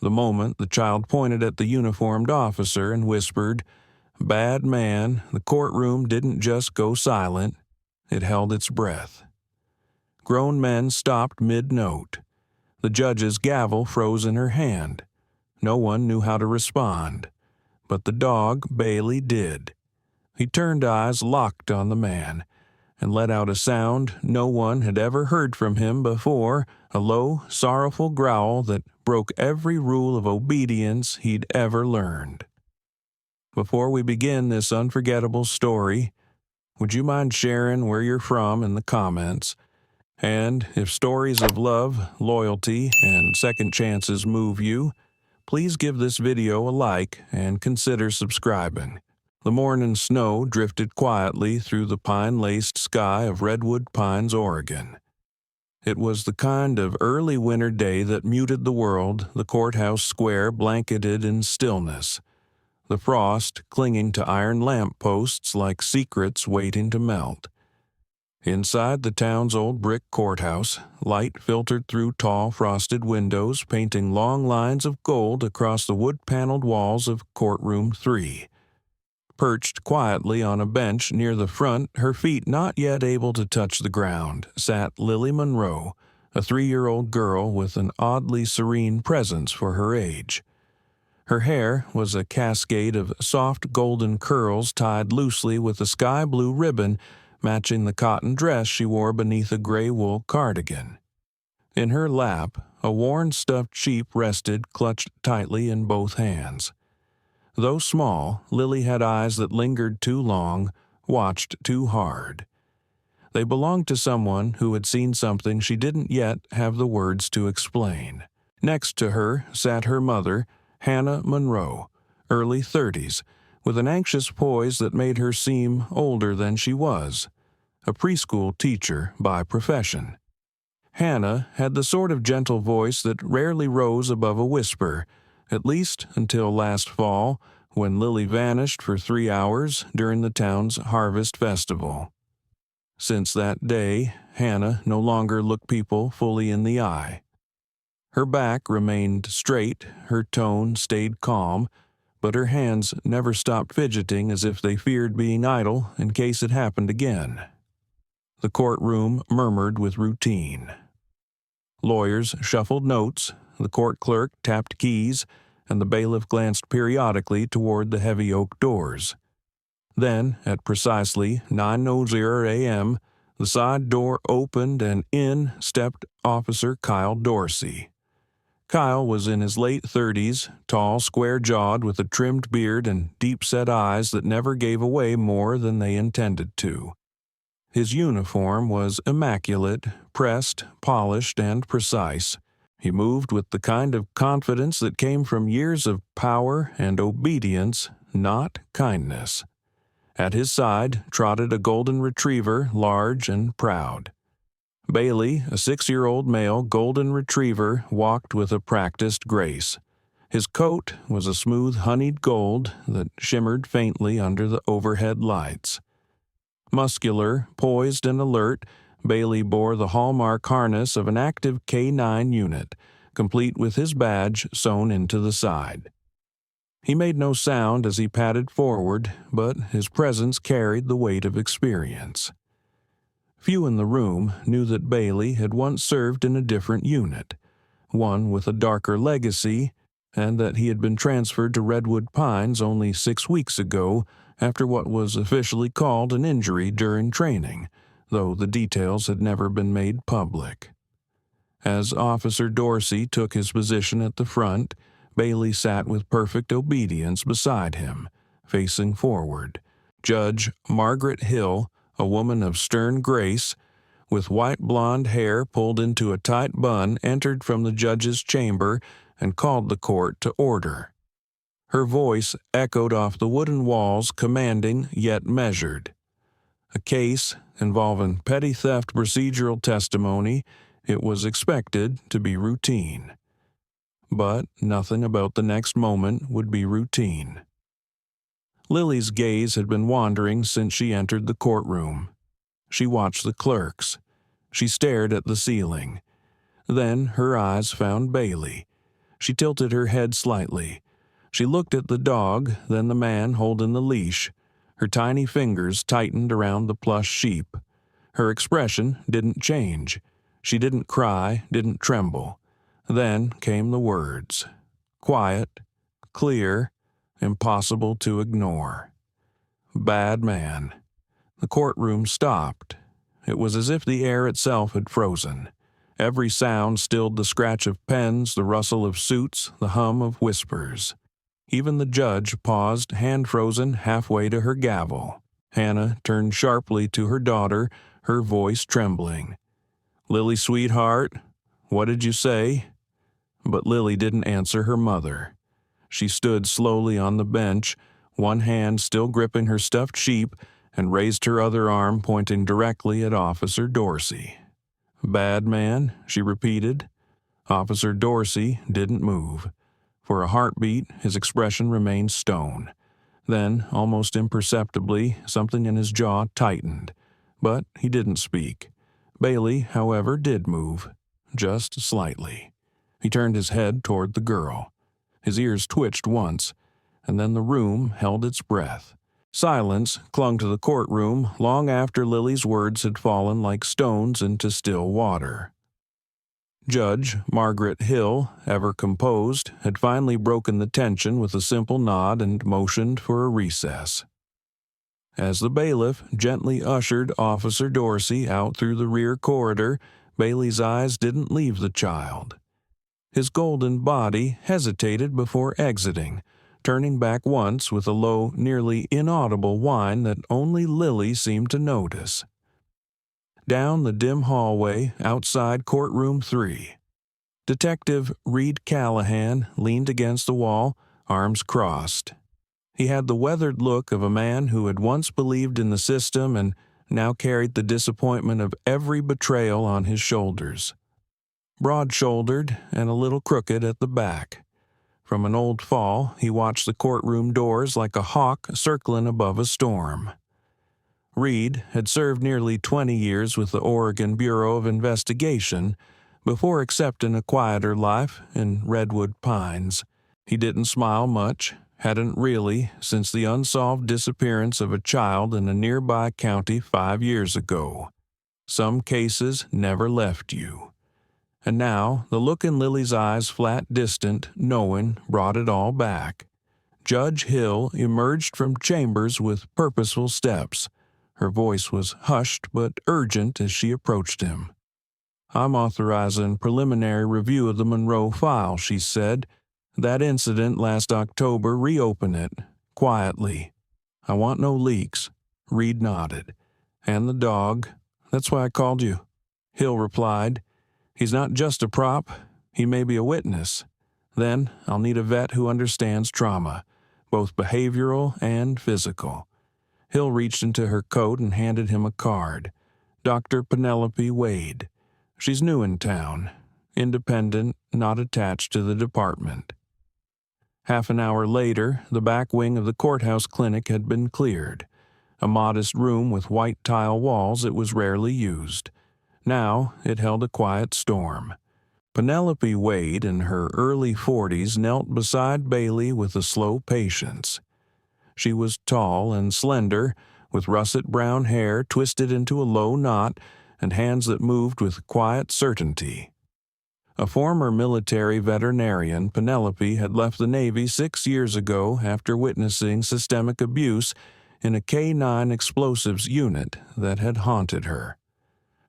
The moment the child pointed at the uniformed officer and whispered, "Bad man," the courtroom didn't just go silent, it held its breath. Grown men stopped mid-note. The judge's gavel froze in her hand. No one knew how to respond, but the dog, Bailey, did. He turned eyes locked on the man and let out a sound no one had ever heard from him before, a low, sorrowful growl that broke every rule of obedience he'd ever learned. Before we begin this unforgettable story, would you mind sharing where you're from in the comments? And if stories of love, loyalty, and second chances move you, please give this video a like and consider subscribing. The morning snow drifted quietly through the pine-laced sky of Redwood Pines, Oregon. It was the kind of early winter day that muted the world, the courthouse square blanketed in stillness, the frost clinging to iron lamp posts like secrets waiting to melt. Inside the town's old brick courthouse, light filtered through tall frosted windows, painting long lines of gold across the wood-paneled walls of Courtroom 3. Perched quietly on a bench near the front, her feet not yet able to touch the ground, sat Lily Monroe, a 3-year-old girl with an oddly serene presence for her age. Her hair was a cascade of soft golden curls tied loosely with a sky-blue ribbon matching the cotton dress she wore beneath a gray wool cardigan. In her lap, a worn stuffed sheep rested clutched tightly in both hands. Though small, Lily had eyes that lingered too long, watched too hard. They belonged to someone who had seen something she didn't yet have the words to explain. Next to her sat her mother, Hannah Monroe, early 30s, with an anxious poise that made her seem older than she was, a preschool teacher by profession. Hannah had the sort of gentle voice that rarely rose above a whisper, at least until last fall, when Lily vanished for 3 hours during the town's harvest festival. Since that day, Hannah no longer looked people fully in the eye. Her back remained straight, her tone stayed calm, but her hands never stopped fidgeting as if they feared being idle in case it happened again. The courtroom murmured with routine. Lawyers shuffled notes, the court clerk tapped keys, and the bailiff glanced periodically toward the heavy oak doors. Then, at precisely 9:00 a.m., the side door opened and in stepped Officer Kyle Dorsey. Kyle was in his late 30s, tall, square-jawed, with a trimmed beard and deep-set eyes that never gave away more than they intended to. His uniform was immaculate, pressed, polished, and precise. He moved with the kind of confidence that came from years of power and obedience, not kindness. At his side trotted a golden retriever, large and proud. Bailey, a 6-year-old male golden retriever, walked with a practiced grace. His coat was a smooth honeyed gold that shimmered faintly under the overhead lights. Muscular, poised, and alert, Bailey bore the hallmark harness of an active K-9 unit, complete with his badge sewn into the side. He made no sound as he padded forward, but his presence carried the weight of experience. Few in the room knew that Bailey had once served in a different unit, one with a darker legacy, and that he had been transferred to Redwood Pines only 6 weeks ago after what was officially called an injury during training, though the details had never been made public. As Officer Dorsey took his position at the front, Bailey sat with perfect obedience beside him, facing forward. Judge Margaret Hill, a woman of stern grace, with white blonde hair pulled into a tight bun, entered from the judge's chamber and called the court to order. Her voice echoed off the wooden walls, commanding yet measured. A case involving petty theft procedural testimony, it was expected to be routine. But nothing about the next moment would be routine. Lily's gaze had been wandering since she entered the courtroom. She watched the clerks. She stared at the ceiling. Then her eyes found Bailey. She tilted her head slightly. She looked at the dog, then the man holding the leash. Her tiny fingers tightened around the plush sheep. Her expression didn't change. She didn't cry, didn't tremble. Then came the words. Quiet, clear, impossible to ignore. Bad man. The courtroom stopped. It was as if the air itself had frozen. Every sound stilled the scratch of pens, the rustle of suits, the hum of whispers. Even the judge paused, hand-frozen halfway to her gavel. Hannah turned sharply to her daughter, her voice trembling. "Lily, sweetheart, what did you say?" But Lily didn't answer her mother. She stood slowly on the bench, one hand still gripping her stuffed sheep, and raised her other arm pointing directly at Officer Dorsey. "Bad man," she repeated. Officer Dorsey didn't move. For a heartbeat, his expression remained stone. Then, almost imperceptibly, something in his jaw tightened. But he didn't speak. Bailey, however, did move. Just slightly. He turned his head toward the girl. His ears twitched once, and then the room held its breath. Silence clung to the courtroom long after Lily's words had fallen like stones into still water. Judge Margaret Hill, ever composed, had finally broken the tension with a simple nod and motioned for a recess. As the bailiff gently ushered Officer Dorsey out through the rear corridor, Bailey's eyes didn't leave the child. His golden body hesitated before exiting, turning back once with a low, nearly inaudible whine that only Lily seemed to notice. Down the dim hallway outside courtroom 3. Detective Reed Callahan leaned against the wall, arms crossed. He had the weathered look of a man who had once believed in the system and now carried the disappointment of every betrayal on his shoulders. Broad-shouldered and a little crooked at the back. From an old fall, he watched the courtroom doors like a hawk circling above a storm. Reed had served nearly 20 years with the Oregon Bureau of Investigation before accepting a quieter life in Redwood Pines. He didn't smile much, hadn't really, since the unsolved disappearance of a child in a nearby county 5 years ago. Some cases never left you. And now, the look in Lily's eyes, flat, distant, knowing, brought it all back. Judge Hill emerged from chambers with purposeful steps. Her voice was hushed but urgent as she approached him. "I'm authorizing preliminary review of the Monroe file," she said. "That incident last October, reopen it, quietly. I want no leaks." Reed nodded. "And the dog. That's why I called you." Hill replied. "He's not just a prop. He may be a witness. Then I'll need a vet who understands trauma, both behavioral and physical." Hill reached into her coat and handed him a card. Dr. Penelope Wade. She's new in town. Independent, not attached to the department. Half an hour later, the back wing of the courthouse clinic had been cleared. A modest room with white tile walls, it was rarely used. Now it held a quiet storm. Penelope Wade, in her early 40s, knelt beside Bailey with a slow patience. She was tall and slender, with russet brown hair twisted into a low knot and hands that moved with quiet certainty. A former military veterinarian, Penelope had left the Navy 6 years ago after witnessing systemic abuse in a K-9 explosives unit that had haunted her.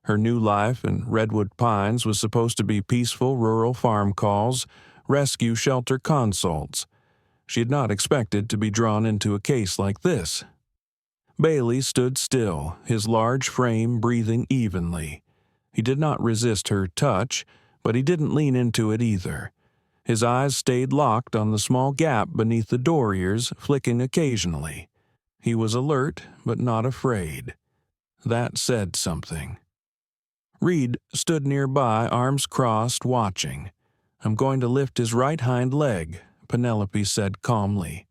Her new life in Redwood Pines was supposed to be peaceful rural farm calls, rescue shelter consults. She had not expected to be drawn into a case like this. Bailey stood still, his large frame breathing evenly. He did not resist her touch, but he didn't lean into it either. His eyes stayed locked on the small gap beneath the door ears, flicking occasionally. He was alert, but not afraid. That said something. Reed stood nearby, arms crossed, watching. "I'm going to lift his right hind leg," Penelope said calmly.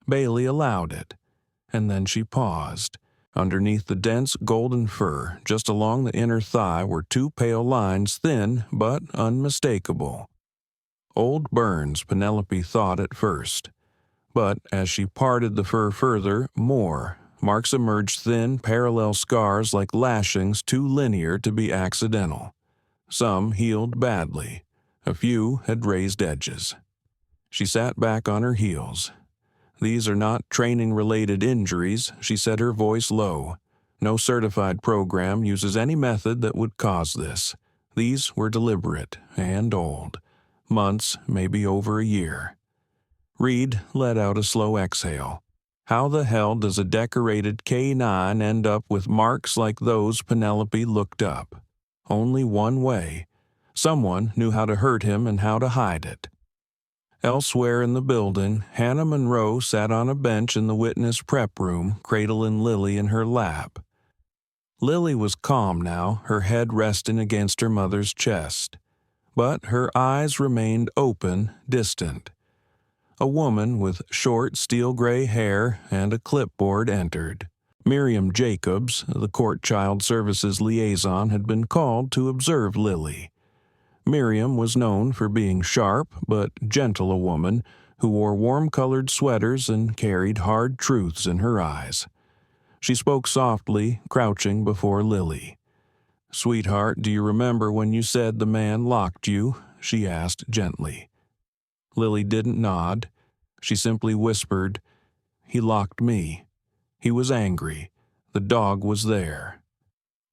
Bailey allowed it, and then she paused. Underneath the dense golden fur, just along the inner thigh, were 2 pale lines, thin but unmistakable. Old burns, Penelope thought at first. But as she parted the fur further, more. Marks emerged, thin, parallel scars like lashings too linear to be accidental. Some healed badly. A few had raised edges. She sat back on her heels. "These are not training-related injuries," she said, her voice low. "No certified program uses any method that would cause this. These were deliberate and old. Months, maybe over a year." Reed let out a slow exhale. How the hell does a decorated K-9 end up with marks like those Penelope looked up? Only one way. Someone knew how to hurt him and how to hide it. Elsewhere in the building, Hannah Monroe sat on a bench in the witness prep room, cradling Lily in her lap. Lily was calm now, her head resting against her mother's chest. But her eyes remained open, distant. A woman with short steel-gray hair and a clipboard entered. Miriam Jacobs, the court child services liaison, had been called to observe Lily. Miriam was known for being sharp but gentle a woman who wore warm-colored sweaters and carried hard truths in her eyes. She spoke softly, crouching before Lily. "Sweetheart, do you remember when you said the man locked you?" she asked gently. Lily didn't nod. She simply whispered, "He locked me. He was angry. The dog was there."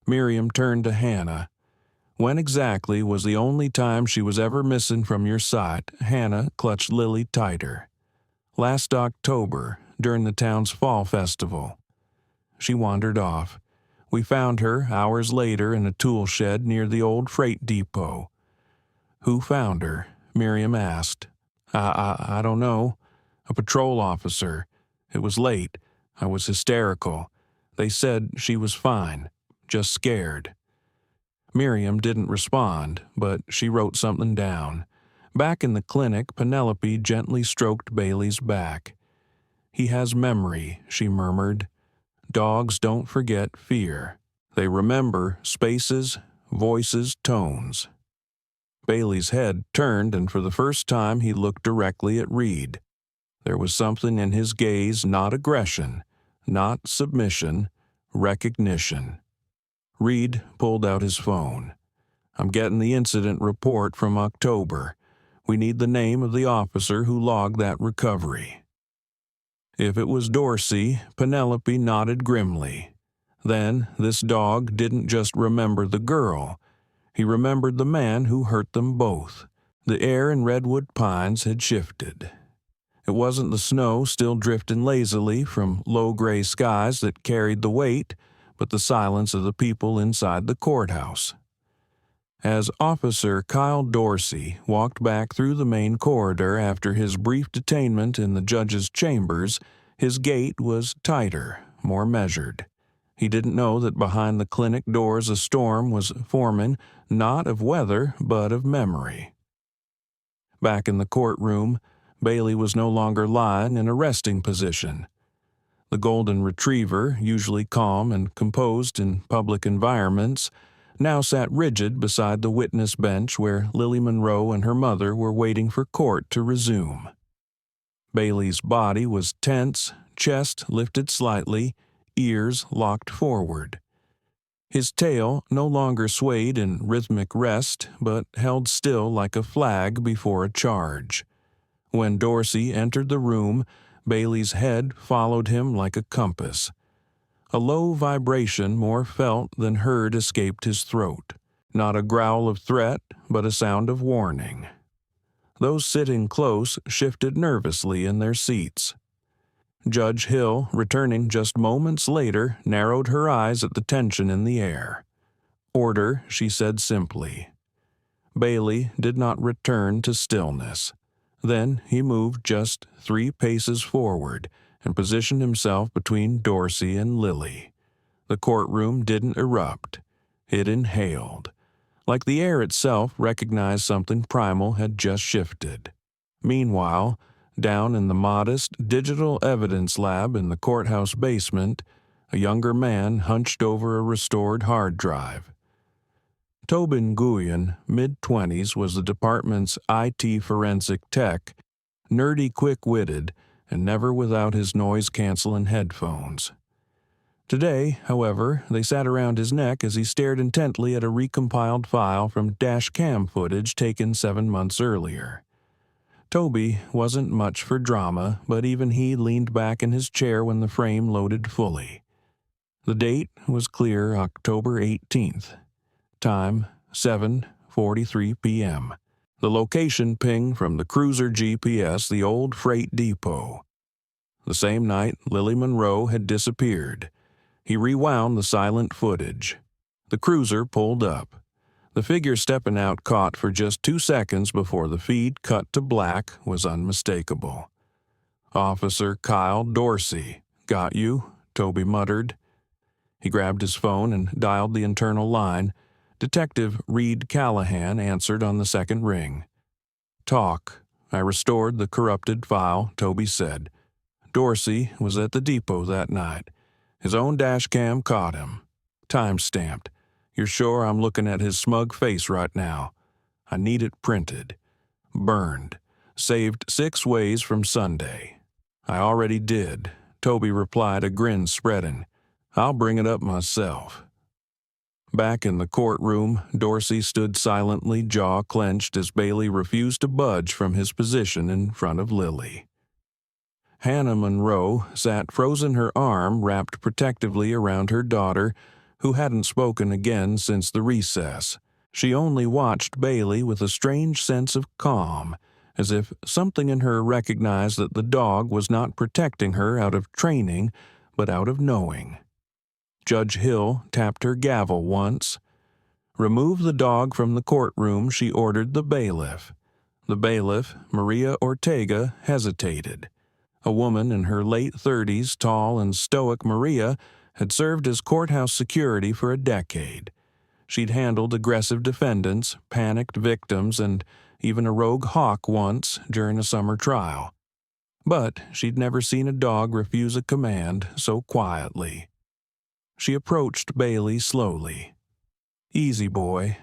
Miriam turned to Hannah. "When exactly was the only time she was ever missing from your sight?" Hannah clutched Lily tighter. "Last October, during the town's fall festival." She wandered off. "We found her hours later in a tool shed near the old freight depot." "Who found her?" Miriam asked. I don't know. A patrol officer. It was late. I was hysterical. They said she was fine, just scared." Miriam didn't respond, but she wrote something down. Back in the clinic, Penelope gently stroked Bailey's back. "He has memory," she murmured. "Dogs don't forget fear. They remember spaces, voices, tones." Bailey's head turned, and for the first time he looked directly at Reed. There was something in his gaze, not aggression, not submission, recognition. Reed pulled out his phone. "I'm getting the incident report from October. We need the name of the officer who logged that recovery." If it was Dorsey, Penelope nodded grimly. Then this dog didn't just remember the girl. He remembered the man who hurt them both. The air in Redwood Pines had shifted. It wasn't the snow still drifting lazily from low gray skies that carried the weight, but the silence of the people inside the courthouse. As Officer Kyle Dorsey walked back through the main corridor after his brief detainment in the judge's chambers, his gait was tighter, more measured. He didn't know that behind the clinic doors a storm was forming, not of weather, but of memory. Back in the courtroom, Bailey was no longer lying in a resting position. The golden retriever, usually calm and composed in public environments, now sat rigid beside the witness bench where Lily Monroe and her mother were waiting for court to resume. Bailey's body was tense, chest lifted slightly, ears locked forward. His tail no longer swayed in rhythmic rest, but held still like a flag before a charge. When Dorsey entered the room, Bailey's head followed him like a compass. A low vibration more felt than heard escaped his throat. Not a growl of threat, but a sound of warning. Those sitting close shifted nervously in their seats. Judge Hill, returning just moments later, narrowed her eyes at the tension in the air. "Order," she said simply. Bailey did not return to stillness. Then he moved just 3 paces forward and positioned himself between Dorsey and Lily. The courtroom didn't erupt. It inhaled. Like the air itself recognized something primal had just shifted. Meanwhile, down in the modest digital evidence lab in the courthouse basement, a younger man hunched over a restored hard drive. Tobin Guyen, mid-20s, was the department's IT forensic tech, nerdy quick-witted, and never without his noise-canceling headphones. Today, however, they sat around his neck as he stared intently at a recompiled file from dash cam footage taken 7 months earlier. Toby wasn't much for drama, but even he leaned back in his chair when the frame loaded fully. The date was clear October 18th. Time, 7:43 p.m. The location ping from the cruiser GPS, the old freight depot. The same night, Lily Monroe had disappeared. He rewound the silent footage. The cruiser pulled up. The figure stepping out caught for just 2 seconds before the feed cut to black was unmistakable. "Officer Kyle Dorsey. Got you," Toby muttered. He grabbed his phone and dialed the internal line. Detective Reed Callahan answered on the second ring. "Talk. I restored the corrupted file," Toby said. "Dorsey was at the depot that night. His own dashcam caught him. Time-stamped. You're sure I'm looking at his smug face right now? I need it printed. Burned. Saved 6 ways from Sunday." "I already did," Toby replied, a grin spreading. "I'll bring it up myself." Back in the courtroom, Dorsey stood silently, jaw clenched, as Bailey refused to budge from his position in front of Lily. Hannah Monroe sat frozen, her arm wrapped protectively around her daughter, who hadn't spoken again since the recess. She only watched Bailey with a strange sense of calm, as if something in her recognized that the dog was not protecting her out of training, but out of knowing. Judge Hill tapped her gavel once. "Remove the dog from the courtroom," she ordered the bailiff. The bailiff, Maria Ortega, hesitated. A woman in her late 30s, tall and stoic, Maria had served as courthouse security for a decade. She'd handled aggressive defendants, panicked victims, and even a rogue hawk once during a summer trial. But she'd never seen a dog refuse a command so quietly. She approached Bailey slowly. "Easy, boy."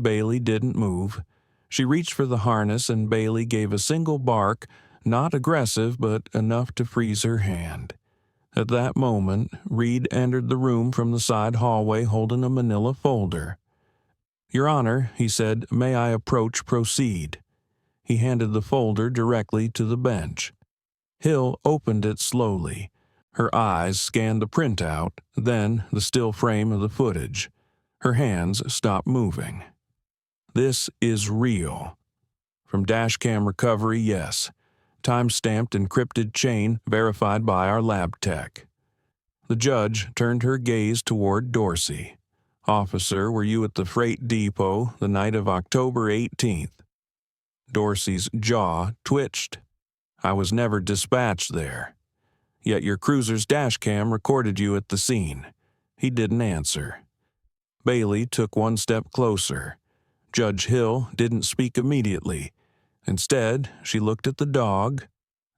Bailey didn't move. She reached for the harness, and Bailey gave a single bark, not aggressive, but enough to freeze her hand. At that moment, Reed entered the room from the side hallway holding a manila folder. "Your Honor," he said, "may I proceed?" He handed the folder directly to the bench. Hill opened it slowly. Her eyes scanned the printout, then the still frame of the footage. Her hands stopped moving. "This is real. From dashcam recovery, yes. Time-stamped encrypted chain verified by our lab tech." The judge turned her gaze toward Dorsey. "Officer, were you at the freight depot the night of October 18th? Dorsey's jaw twitched. "I was never dispatched there. Yet your cruiser's dashcam recorded you at the scene." He didn't answer. Bailey took one step closer. Judge Hill didn't speak immediately. Instead, she looked at the dog,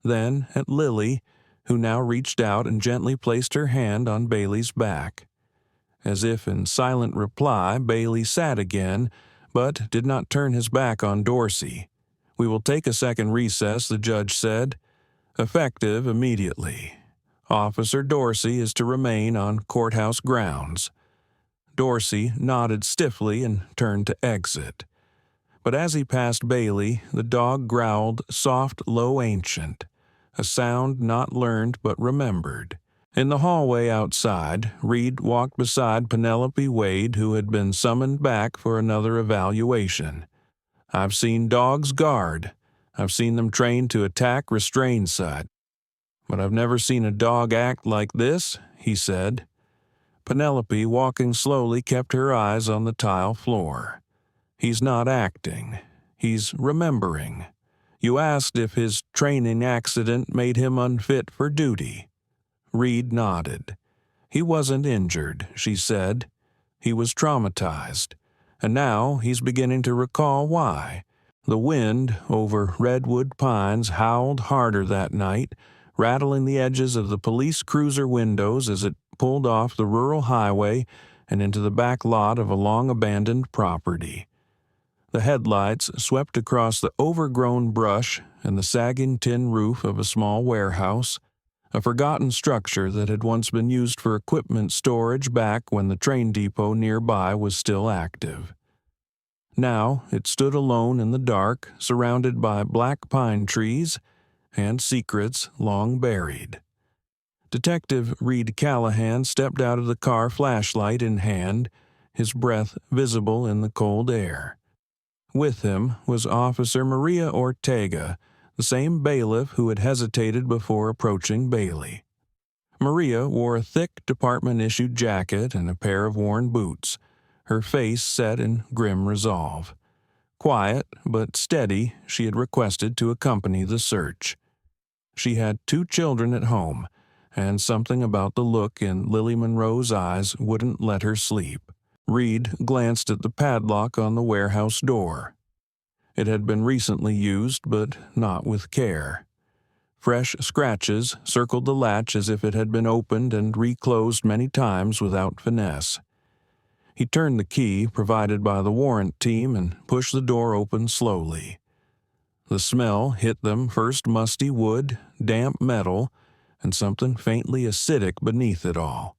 then at Lily, who now reached out and gently placed her hand on Bailey's back. As if in silent reply, Bailey sat again, but did not turn his back on Dorsey. "We will take a second recess," the judge said. "Effective immediately. Officer Dorsey is to remain on courthouse grounds." Dorsey nodded stiffly and turned to exit. But as he passed Bailey, the dog growled soft, low, ancient, a sound not learned but remembered. In the hallway outside, Reed walked beside Penelope Wade, who had been summoned back for another evaluation. "I've seen dogs guard. I've seen them trained to attack restrained side. But I've never seen a dog act like this," he said. Penelope, walking slowly, kept her eyes on the tile floor. "He's not acting. He's remembering. You asked if his training accident made him unfit for duty." Reed nodded. "He wasn't injured," she said. "He was traumatized. And now he's beginning to recall why. The wind over redwood pines howled harder that night, rattling the edges of the police cruiser windows as it pulled off the rural highway and into the back lot of a long-abandoned property. The headlights swept across the overgrown brush and the sagging tin roof of a small warehouse, a forgotten structure that had once been used for equipment storage back when the train depot nearby was still active. Now it stood alone in the dark, surrounded by black pine trees and secrets long buried. Detective Reed Callahan stepped out of the car, flashlight in hand, his breath visible in the cold air. With him was Officer Maria Ortega, the same bailiff who had hesitated before approaching Bailey. Maria wore a thick department-issued jacket and a pair of worn boots, her face set in grim resolve. Quiet but steady, she had requested to accompany the search. She had 2 children at home, and something about the look in Lily Monroe's eyes wouldn't let her sleep. Reed glanced at the padlock on the warehouse door. It had been recently used, but not with care. Fresh scratches circled the latch as if it had been opened and reclosed many times without finesse. He turned the key provided by the warrant team and pushed the door open slowly. The smell hit them, first musty wood, damp metal, and something faintly acidic beneath it all.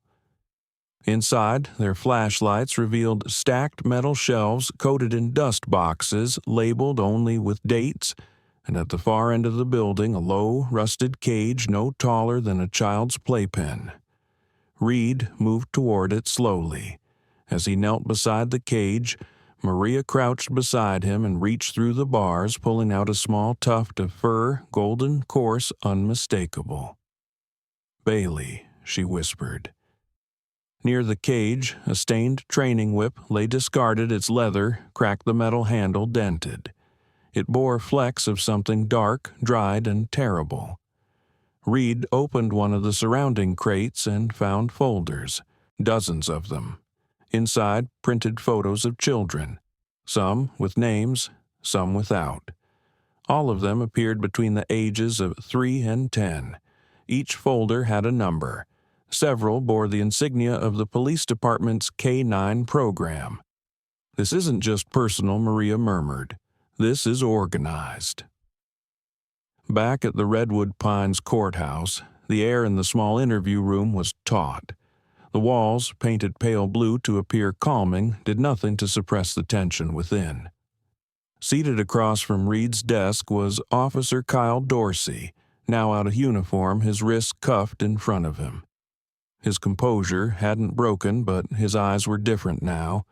Inside, their flashlights revealed stacked metal shelves coated in dust boxes labeled only with dates, and at the far end of the building a low, rusted cage no taller than a child's playpen. Reed moved toward it slowly. As he knelt beside the cage, Maria crouched beside him and reached through the bars, pulling out a small tuft of fur, golden, coarse, unmistakable. "Bailey," she whispered. Near the cage, a stained training whip lay discarded, its leather, cracked the metal handle, dented. It bore flecks of something dark, dried, and terrible. Reed opened one of the surrounding crates and found folders, dozens of them. Inside, printed photos of children, some with names, some without. All of them appeared between the ages of 3 and 10. Each folder had a number. Several bore the insignia of the police department's K-9 program. "This isn't just personal," Maria murmured. "This is organized." Back at the Redwood Pines courthouse, the air in the small interview room was taut. The walls, painted pale blue to appear calming, did nothing to suppress the tension within. Seated across from Reed's desk was Officer Kyle Dorsey, now out of uniform, his wrists cuffed in front of him. His composure hadn't broken, but his eyes were different now.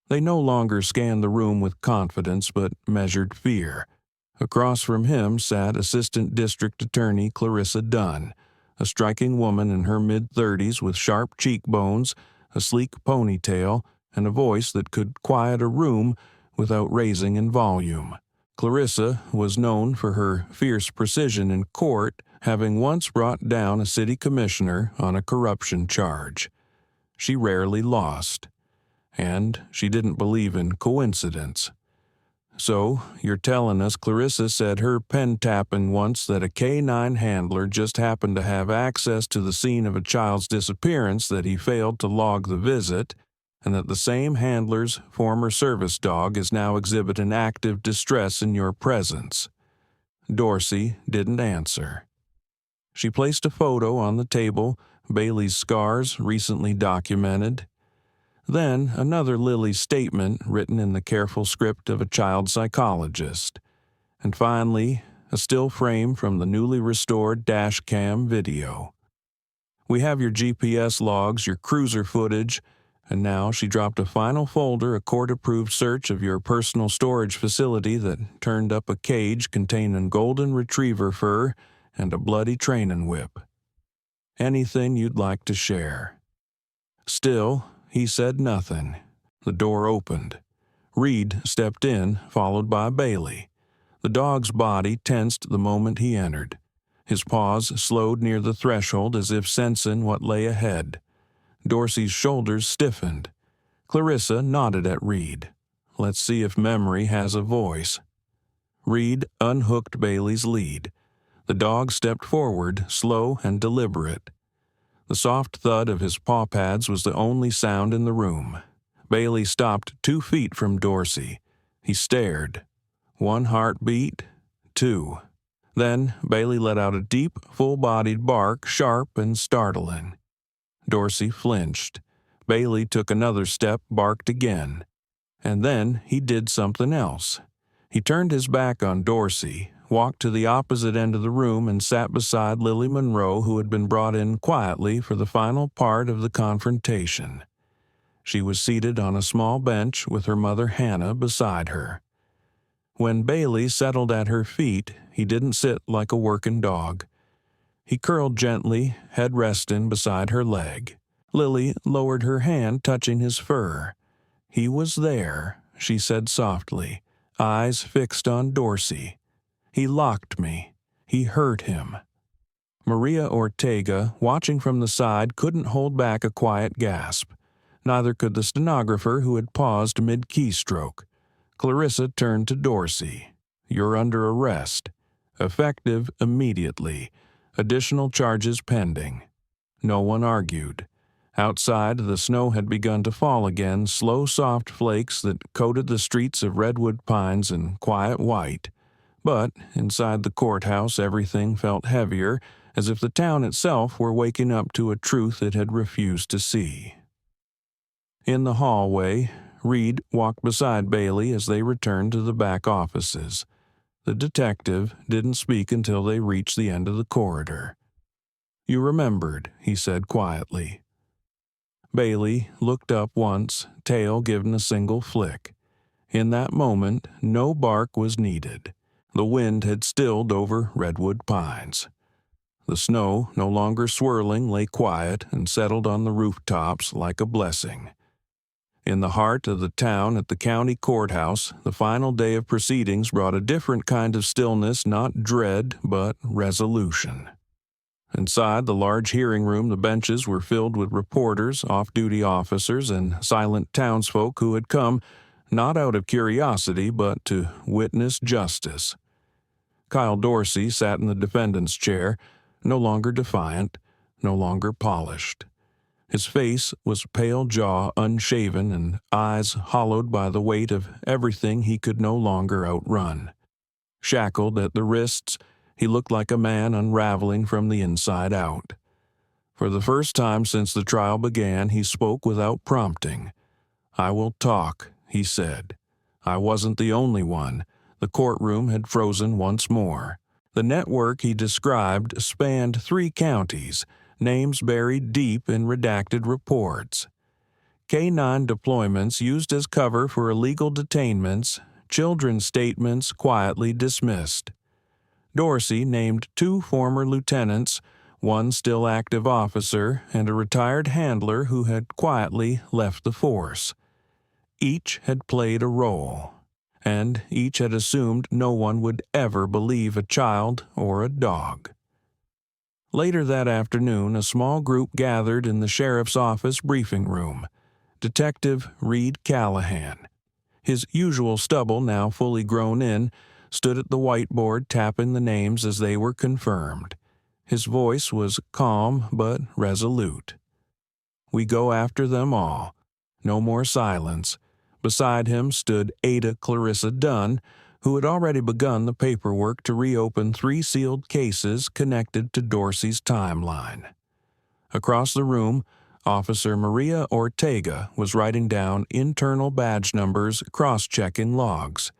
They no longer scanned the room with confidence, but measured fear. Across from him sat Assistant District Attorney Clarissa Dunn, a striking woman in her mid-30s with sharp cheekbones, a sleek ponytail, and a voice that could quiet a room without raising in volume. Clarissa was known for her fierce precision in court, having once brought down a city commissioner on a corruption charge. She rarely lost, and she didn't believe in coincidence. "So, you're telling us Clarissa said her pen tapping once that a K-9 handler just happened to have access to the scene of a child's disappearance, that he failed to log the visit, and that the same handler's former service dog is now exhibiting active distress in your presence?" Dorsey didn't answer. She placed a photo on the table, Bailey's scars recently documented. Then another Lily statement written in the careful script of a child psychologist. And finally, a still frame from the newly restored dash cam video. "We have your GPS logs, your cruiser footage," and now she dropped a final folder, a court-approved search of your personal storage facility that turned up a cage containing golden retriever fur and a bloody training whip. "Anything you'd like to share." Still, he said nothing. The door opened. Reed stepped in, followed by Bailey. The dog's body tensed the moment he entered. His paws slowed near the threshold as if sensing what lay ahead. Dorsey's shoulders stiffened. Clarissa nodded at Reed. "Let's see if memory has a voice." Reed unhooked Bailey's lead. The dog stepped forward, slow and deliberate. The soft thud of his paw pads was the only sound in the room. Bailey stopped 2 feet from Dorsey. He stared. 1 heartbeat, 2. Then Bailey let out a deep, full-bodied bark, sharp and startling. Dorsey flinched. Bailey took another step, barked again. And then he did something else. He turned his back on Dorsey, walked to the opposite end of the room, and sat beside Lily Monroe, who had been brought in quietly for the final part of the confrontation. She was seated on a small bench with her mother Hannah beside her. When Bailey settled at her feet, he didn't sit like a working dog. He curled gently, head resting beside her leg. Lily lowered her hand, touching his fur. "He was there," she said softly, eyes fixed on Dorsey. "He locked me. He hurt him." Maria Ortega, watching from the side, couldn't hold back a quiet gasp. Neither could the stenographer, who had paused mid-keystroke. Clarissa turned to Dorsey. "You're under arrest. Effective immediately. Additional charges pending." No one argued. Outside, the snow had begun to fall again, slow, soft flakes that coated the streets of redwood pines in quiet white. But inside the courthouse, everything felt heavier, as if the town itself were waking up to a truth it had refused to see. In the hallway, Reed walked beside Bailey as they returned to the back offices. The detective didn't speak until they reached the end of the corridor. "You remembered," he said quietly. Bailey looked up once, tail given a single flick. In that moment, no bark was needed. The wind had stilled over redwood pines. The snow, no longer swirling, lay quiet and settled on the rooftops like a blessing. In the heart of the town at the county courthouse, the final day of proceedings brought a different kind of stillness, not dread, but resolution. Inside the large hearing room, the benches were filled with reporters, off-duty officers, and silent townsfolk who had come, not out of curiosity, but to witness justice. Kyle Dorsey sat in the defendant's chair, no longer defiant, no longer polished. His face was pale jaw, unshaven, and eyes hollowed by the weight of everything he could no longer outrun. Shackled at the wrists, he looked like a man unraveling from the inside out. For the first time since the trial began, he spoke without prompting. "I will talk," he said. I wasn't the only one. The courtroom had frozen once more. The network he described spanned 3 counties, names buried deep in redacted reports. K-9 deployments used as cover for illegal detainments, children's statements quietly dismissed. Dorsey named 2 former lieutenants, 1 still active officer, and a retired handler who had quietly left the force. Each had played a role, and each had assumed no one would ever believe a child or a dog. Later that afternoon, a small group gathered in the sheriff's office briefing room. Detective Reed Callahan, his usual stubble now fully grown in, stood at the whiteboard tapping the names as they were confirmed. His voice was calm but resolute. "We go after them all." No more silence. Beside him stood Ada Clarissa Dunn, who had already begun the paperwork to reopen 3 sealed cases connected to Dorsey's timeline. Across the room, Officer Maria Ortega was writing down internal badge numbers, cross-checking logs.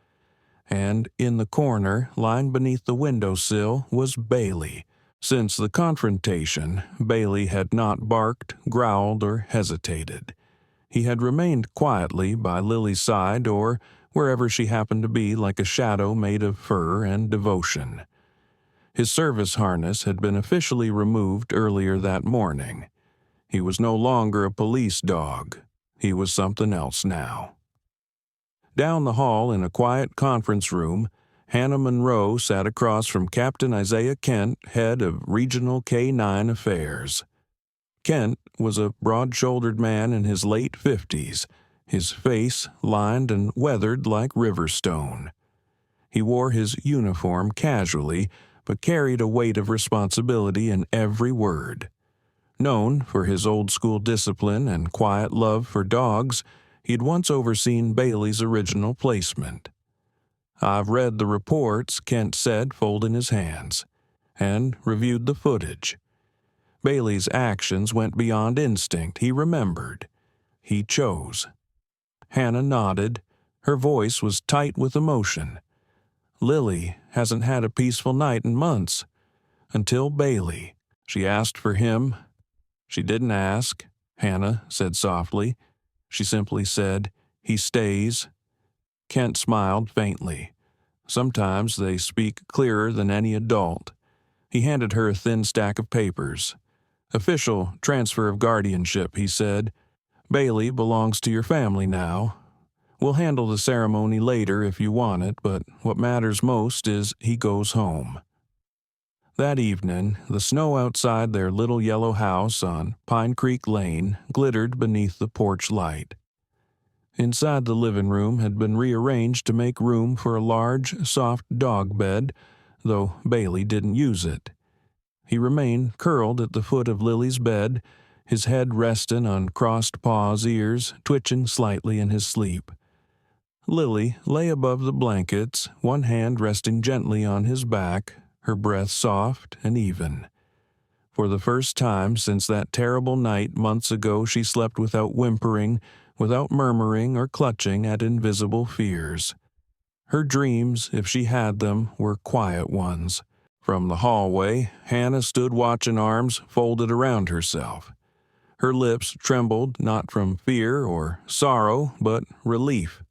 And in the corner, lying beneath the windowsill, was Bailey. Since the confrontation, Bailey had not barked, growled, or hesitated. He had remained quietly by Lily's side or wherever she happened to be, like a shadow made of fur and devotion. His service harness had been officially removed earlier that morning. He was no longer a police dog. He was something else now. Down the hall in a quiet conference room, Hannah Monroe sat across from Captain Isaiah Kent, head of Regional K-9 Affairs. Kent was a broad-shouldered man in his late 50s, his face lined and weathered like river stone. He wore his uniform casually, but carried a weight of responsibility in every word. Known for his old-school discipline and quiet love for dogs, he'd once overseen Bailey's original placement. "I've read the reports," Kent said, folding his hands, and reviewed the footage. Bailey's actions went beyond instinct. He remembered. He chose. Hannah nodded. Her voice was tight with emotion. "Lily hasn't had a peaceful night in months. Until Bailey. She asked for him." "She didn't ask," Hannah said softly. She simply said, "He stays." Kent smiled faintly. Sometimes they speak clearer than any adult. He handed her a thin stack of papers. "Official transfer of guardianship," he said. "Bailey belongs to your family now. We'll handle the ceremony later if you want it, but what matters most is he goes home." That evening, the snow outside their little yellow house on Pine Creek Lane glittered beneath the porch light. Inside the living room had been rearranged to make room for a large, soft dog bed, though Bailey didn't use it. He remained curled at the foot of Lily's bed, his head resting on crossed paws, ears twitching slightly in his sleep. Lily lay above the blankets, one hand resting gently on his back, her breath soft and even. For the first time since that terrible night months ago, she slept without whimpering, without murmuring or clutching at invisible fears. Her dreams, if she had them, were quiet ones. From the hallway, Hannah stood watching, arms folded around herself. Her lips trembled not from fear or sorrow, but relief,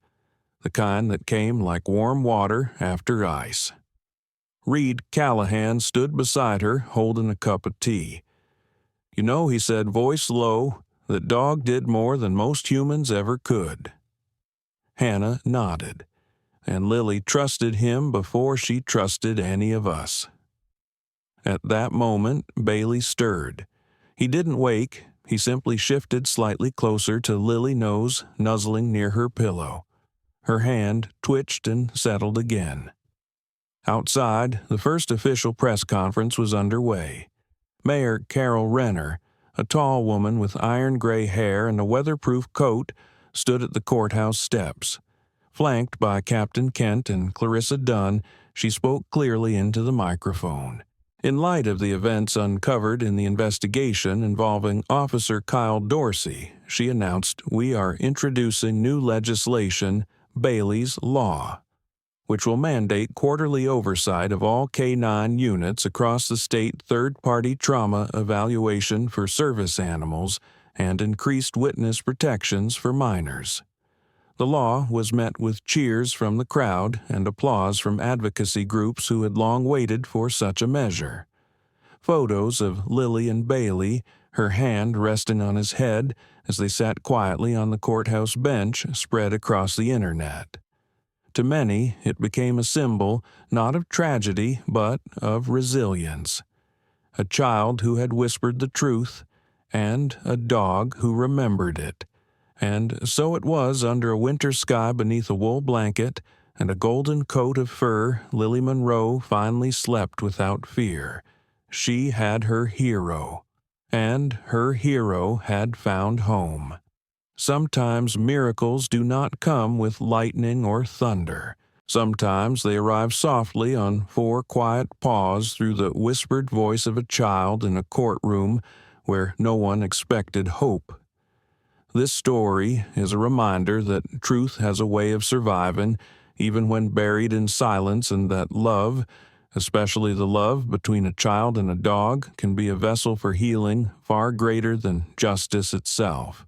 the kind that came like warm water after ice. Reed Callahan stood beside her, holding a cup of tea. "You know," he said, voice low, "that dog did more than most humans ever could." Hannah nodded, and Lily trusted him before she trusted any of us. At that moment, Bailey stirred. He didn't wake. He simply shifted slightly closer to Lily nose, nuzzling near her pillow. Her hand twitched and settled again. Outside, the first official press conference was underway. Mayor Carol Renner, a tall woman with iron-gray hair and a weatherproof coat, stood at the courthouse steps. Flanked by Captain Kent and Clarissa Dunn, she spoke clearly into the microphone. In light of the events uncovered in the investigation involving Officer Kyle Dorsey, she announced, "We are introducing new legislation, Bailey's Law, which will mandate quarterly oversight of all K-9 units across the state, third-party trauma evaluation for service animals, and increased witness protections for minors." The law was met with cheers from the crowd and applause from advocacy groups who had long waited for such a measure. Photos of Lily and Bailey, her hand resting on his head as they sat quietly on the courthouse bench, spread across the internet. To many, it became a symbol not of tragedy but of resilience. A child who had whispered the truth, and a dog who remembered it. And so it was under a winter sky beneath a wool blanket and a golden coat of fur, Lily Monroe finally slept without fear. She had her hero, and her hero had found home. Sometimes miracles do not come with lightning or thunder. Sometimes they arrive softly on four quiet paws through the whispered voice of a child in a courtroom where no one expected hope. This story is a reminder that truth has a way of surviving, even when buried in silence, and that love, especially the love between a child and a dog, can be a vessel for healing far greater than justice itself.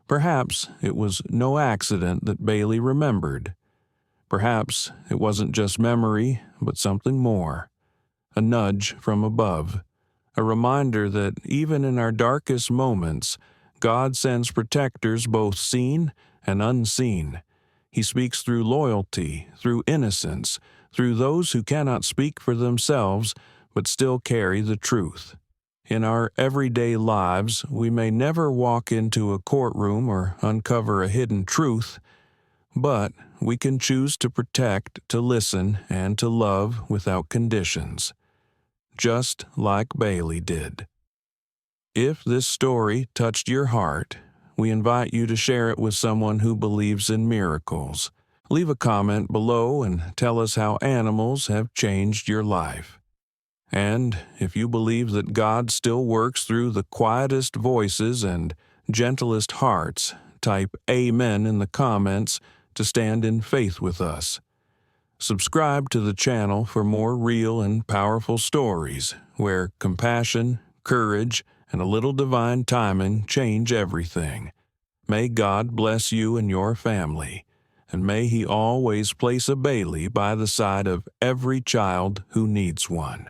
Perhaps it was no accident that Bailey remembered. Perhaps it wasn't just memory, but something more. A nudge from above. A reminder that even in our darkest moments, God sends protectors both seen and unseen. He speaks through loyalty, through innocence, through those who cannot speak for themselves but still carry the truth. In our everyday lives, we may never walk into a courtroom or uncover a hidden truth, but we can choose to protect, to listen, and to love without conditions, just like Bailey did. If this story touched your heart, we invite you to share it with someone who believes in miracles. Leave a comment below and tell us how animals have changed your life. And if you believe that God still works through the quietest voices and gentlest hearts, type Amen in the comments to stand in faith with us. Subscribe to the channel for more real and powerful stories where compassion, courage, and a little divine timing change everything. May God bless you and your family, and may He always place a Bailey by the side of every child who needs one.